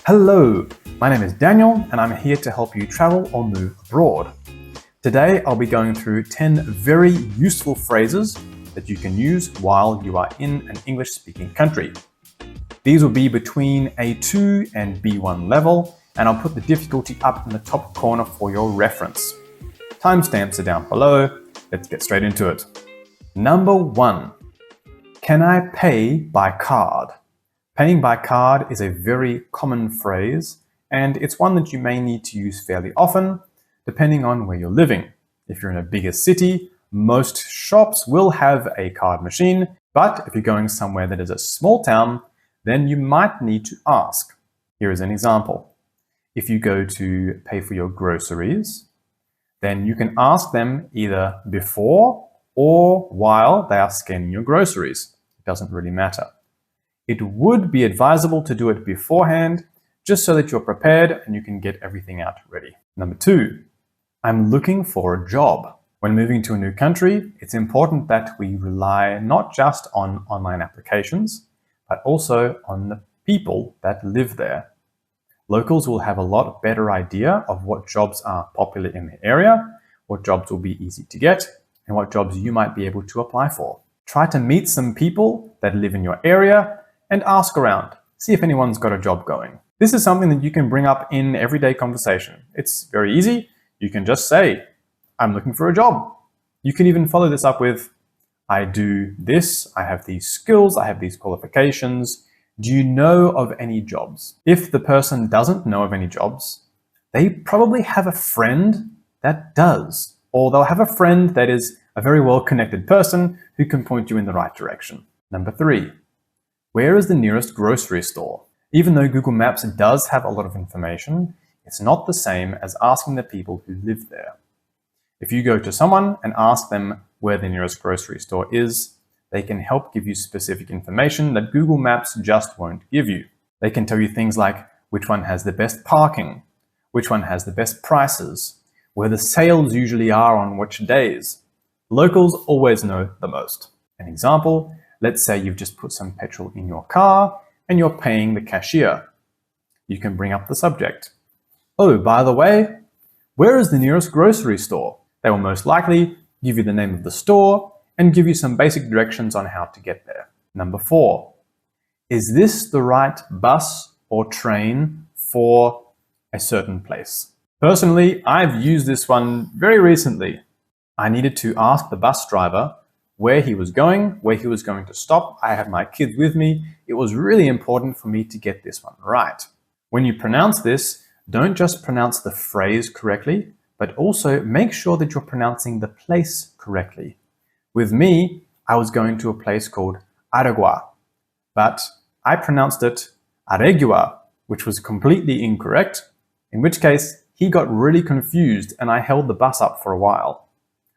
Hello, my name is Daniel and I'm here to help you travel or move abroad. Today I'll be going through 10 very useful phrases that you can use while you are in an English-speaking country. These will be between A2 and B1 level, and I'll put the difficulty up in the top corner for your reference. Timestamps are down below. Let's get straight into it. Number 1. Can I pay by card? Paying by card is a very common phrase, and it's one that you may need to use fairly often, depending on where you're living. If you're in a bigger city, most shops will have a card machine, but if you're going somewhere that is a small town, then you might need to ask. Here is an example. If you go to pay for your groceries, then you can ask them either before or while they are scanning your groceries. It doesn't really matter. It would be advisable to do it beforehand, just so that you're prepared and you can get everything out ready. Number 2, I'm looking for a job. When moving to a new country, it's important that we rely not just on online applications, but also on the people that live there. Locals will have a lot better idea of what jobs are popular in the area, what jobs will be easy to get, and what jobs you might be able to apply for. Try to meet some people that live in your area and ask around. See if anyone's got a job going. This is something that you can bring up in everyday conversation. It's very easy. You can just say, I'm looking for a job. You can even follow this up with, I do this, I have these skills, I have these qualifications. Do you know of any jobs? If the person doesn't know of any jobs, they probably have a friend that does, or they'll have a friend that is a very well-connected person who can point you in the right direction. Number 3, where is the nearest grocery store? Even though Google Maps does have a lot of information, it's not the same as asking the people who live there. If you go to someone and ask them where the nearest grocery store is, they can help give you specific information that Google Maps just won't give you. They can tell you things like which one has the best parking, which one has the best prices, where the sales usually are on which days. Locals always know the most. An example, let's say you've just put some petrol in your car and you're paying the cashier. You can bring up the subject. Oh, by the way, where is the nearest grocery store? They will most likely give you the name of the store and give you some basic directions on how to get there. Number 4, is this the right bus or train for a certain place? Personally, I've used this one very recently. I needed to ask the bus driver where he was going to stop. I had my kids with me. It was really important for me to get this one right. When you pronounce this, don't just pronounce the phrase correctly, but also make sure that you're pronouncing the place correctly. With me, I was going to a place called Aragua, but I pronounced it Aregua, which was completely incorrect, in which case he got really confused and I held the bus up for a while.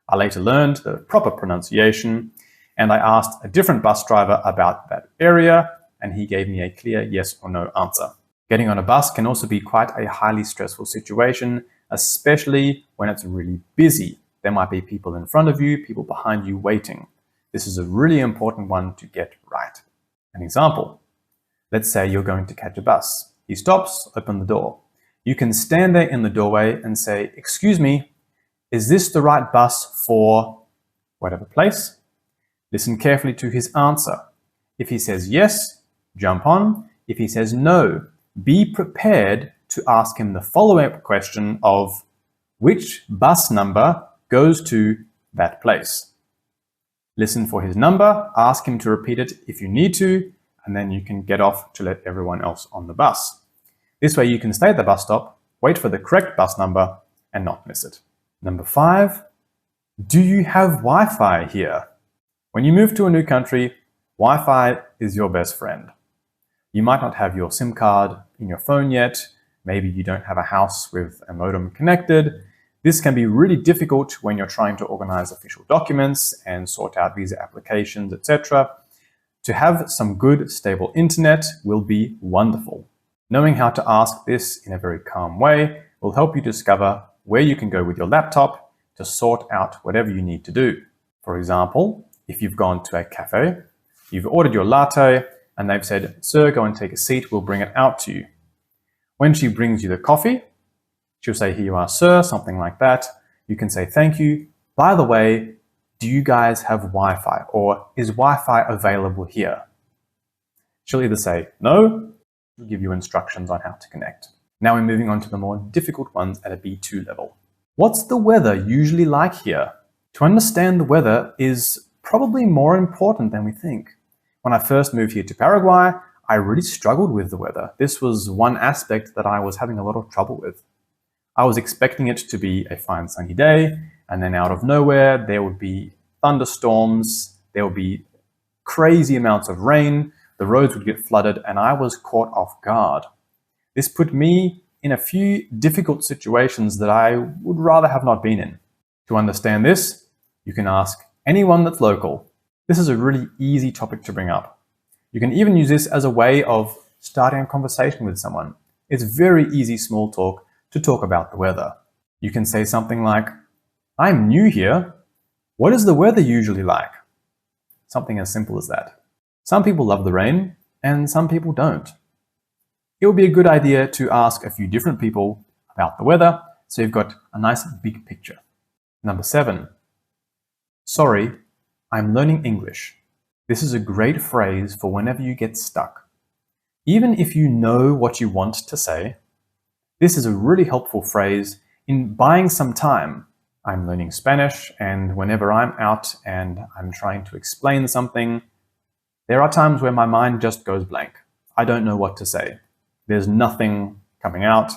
I later learned the proper pronunciation and I asked a different bus driver about that area and he gave me a clear yes or no answer. Getting on a bus can also be quite a highly stressful situation, especially when it's really busy. There might be people in front of you, people behind you waiting. This is a really important one to get right. An example, let's say you're going to catch a bus. He stops, open the door. You can stand there in the doorway and say, excuse me, is this the right bus for whatever place? Listen carefully to his answer. If he says yes, jump on. If he says no, be prepared to ask him the follow-up question of which bus number goes to that place. Listen for his number, ask him to repeat it if you need to, and then you can get off to let everyone else on the bus. This way you can stay at the bus stop, wait for the correct bus number, and not miss it. Number 5, do you have Wi-Fi here? When you move to a new country, Wi-Fi is your best friend. You might not have your SIM card in your phone yet. Maybe you don't have a house with a modem connected. This can be really difficult when you're trying to organize official documents and sort out visa applications, etc. To have some good, stable internet will be wonderful. Knowing how to ask this in a very calm way will help you discover where you can go with your laptop to sort out whatever you need to do. For example, if you've gone to a cafe, you've ordered your latte, and they've said, sir, go and take a seat, we'll bring it out to you. When she brings you the coffee, she'll say, "Here you are, sir," something like that. You can say, "Thank you. By the way, do you guys have Wi-Fi?" Or "Is Wi-Fi available here?" She'll either say no, or give you instructions on how to connect. Now we're moving on to the more difficult ones at a B2 level. What's the weather usually like here? To understand the weather is probably more important than we think. When I first moved here to Paraguay, I really struggled with the weather. This was one aspect that I was having a lot of trouble with. I was expecting it to be a fine sunny day, and then out of nowhere, there would be thunderstorms, there would be crazy amounts of rain, the roads would get flooded, and I was caught off guard. This put me in a few difficult situations that I would rather have not been in. To understand this, you can ask anyone that's local. This is a really easy topic to bring up. You can even use this as a way of starting a conversation with someone. It's very easy small talk to talk about the weather. You can say something like, "I'm new here. What is the weather usually like?" Something as simple as that. Some people love the rain and some people don't. It would be a good idea to ask a few different people about the weather so you've got a nice big picture. Number 7. Sorry, I'm learning English. This is a great phrase for whenever you get stuck. Even if you know what you want to say, this is a really helpful phrase in buying some time. I'm learning Spanish, and whenever I'm out and I'm trying to explain something, there are times where my mind just goes blank. I don't know what to say. There's nothing coming out.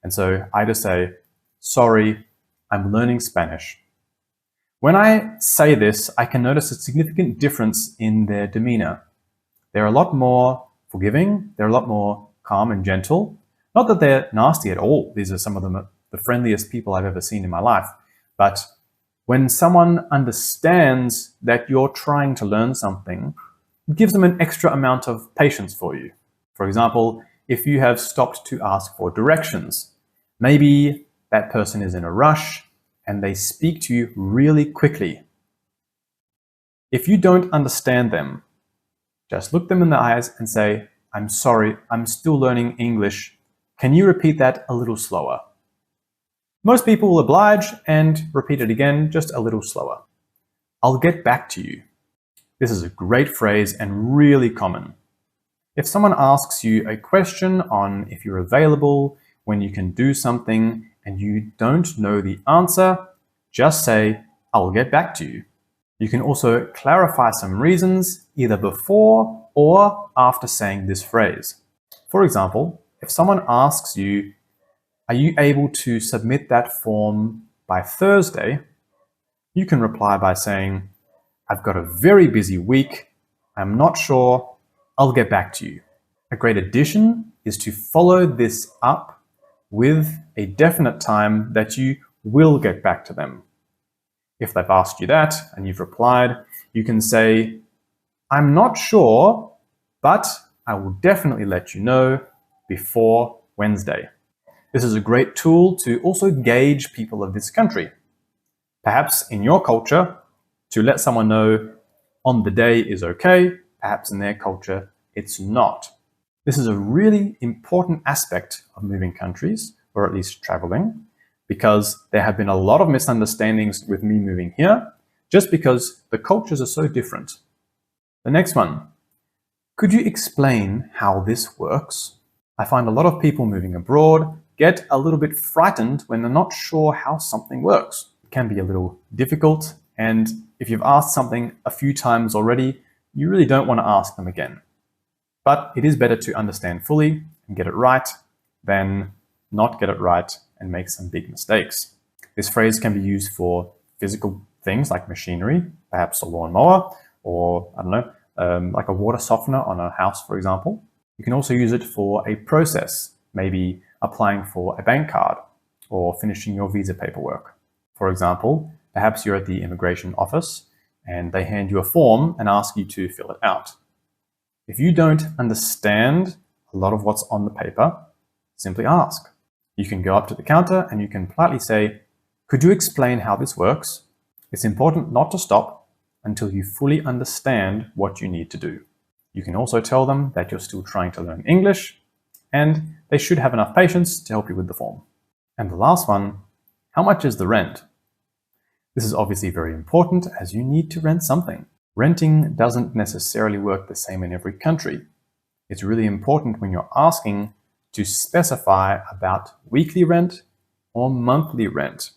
And so I just say, "Sorry, I'm learning Spanish." When I say this, I can notice a significant difference in their demeanor. They're a lot more forgiving. They're a lot more calm and gentle. Not that they're nasty at all. These are some of the friendliest people I've ever seen in my life. But when someone understands that you're trying to learn something, it gives them an extra amount of patience for you. For example, if you have stopped to ask for directions, maybe that person is in a rush and they speak to you really quickly. If you don't understand them, just look them in the eyes and say, "I'm sorry, I'm still learning English. Can you repeat that a little slower?" Most people will oblige and repeat it again, just a little slower. "I'll get back to you." This is a great phrase and really common. If someone asks you a question on if you're available, when you can do something, and you don't know the answer, just say, "I'll get back to you." You can also clarify some reasons either before or after saying this phrase. For example, if someone asks you, "Are you able to submit that form by Thursday?" you can reply by saying, "I've got a very busy week. I'm not sure. I'll get back to you." A great addition is to follow this up with a definite time that you will get back to them. If they've asked you that and you've replied, you can say, "I'm not sure, but I will definitely let you know before Wednesday." This is a great tool to also gauge people of this country. Perhaps in your culture, to let someone know on the day is okay, perhaps in their culture, it's not. This is a really important aspect of moving countries, or at least traveling, because there have been a lot of misunderstandings with me moving here, just because the cultures are so different. The next one, could you explain how this works? I find a lot of people moving abroad get a little bit frightened when they're not sure how something works. It can be a little difficult, and if you've asked something a few times already, you really don't want to ask them again. But it is better to understand fully and get it right than not get it right and make some big mistakes. This phrase can be used for physical things like machinery, perhaps a lawnmower, or I don't know, like a water softener on a house, for example. You can also use it for a process, maybe applying for a bank card or finishing your visa paperwork. For example, perhaps you're at the immigration office and they hand you a form and ask you to fill it out. If you don't understand a lot of what's on the paper, simply ask. You can go up to the counter and you can politely say, "Could you explain how this works?" It's important not to stop until you fully understand what you need to do. You can also tell them that you're still trying to learn English and they should have enough patience to help you with the form. And the last one, how much is the rent? This is obviously very important as you need to rent something. Renting doesn't necessarily work the same in every country. It's really important when you're asking to specify about weekly rent or monthly rent.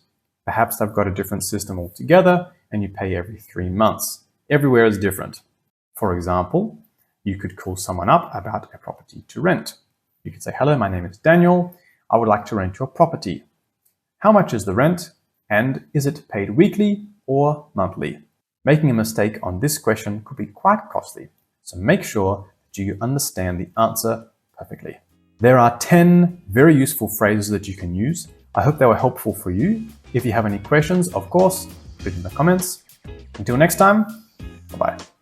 Perhaps they've got a different system altogether and you pay every 3 months. Everywhere is different. For example, you could call someone up about a property to rent. You could say, hello, my name is Daniel. I would like to rent your property. How much is the rent? And is it paid weekly or monthly? Making a mistake on this question could be quite costly, so make sure that you understand the answer perfectly. There are 10 very useful phrases that you can use. I hope they were helpful for you. If you have any questions, of course, put in the comments. Until next time, bye-bye.